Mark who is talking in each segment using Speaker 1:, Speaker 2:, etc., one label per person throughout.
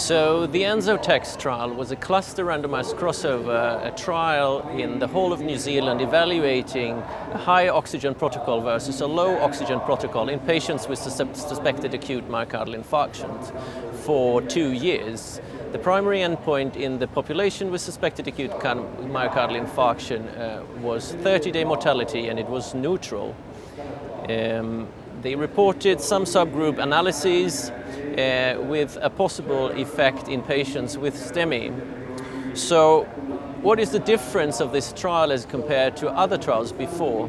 Speaker 1: So the NZOTACS trial was a cluster randomized crossover, a trial in the whole of New Zealand evaluating a high oxygen protocol versus a low oxygen protocol in patients with suspected acute myocardial infarction for 2 years. The primary endpoint in the population with suspected acute myocardial infarction was 30-day mortality, and it was neutral. They reported some subgroup analyses with a possible effect in patients with STEMI. So what is the difference of this trial as compared to other trials before?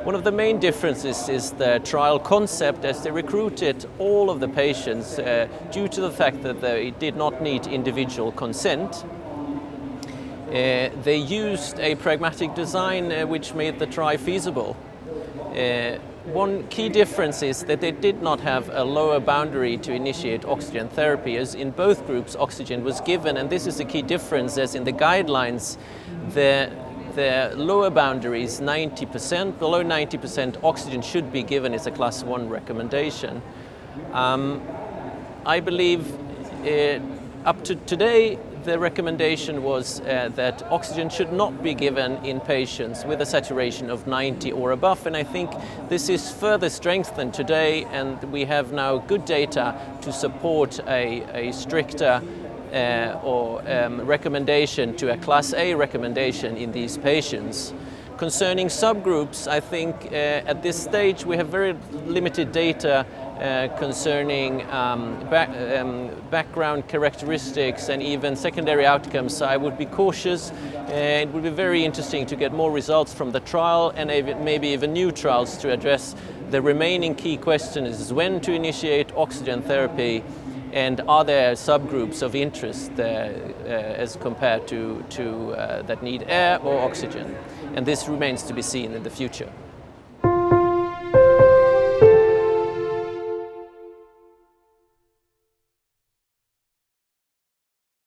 Speaker 1: One of the main differences is the trial concept, as they recruited all of the patients due to the fact that they did not need individual consent. They used a pragmatic design which made the trial feasible. One key difference is that they did not have a lower boundary to initiate oxygen therapy, as in both groups oxygen was given, and this is a key difference, as in the guidelines the lower boundary is 90%, below 90% oxygen should be given as a class 1 recommendation. I believe up to today the recommendation was that oxygen should not be given in patients with a saturation of 90 or above, and I think this is further strengthened today, and we have now good data to support a stricter recommendation to a Class A recommendation in these patients. Concerning subgroups, I think at this stage we have very limited data concerning background characteristics and even secondary outcomes, so I would be cautious. It would be very interesting to get more results from the trial, and maybe even new trials to address the remaining key questions: when to initiate oxygen therapy, and are there subgroups of interest as compared to that need air or oxygen? And this remains to be seen in the future.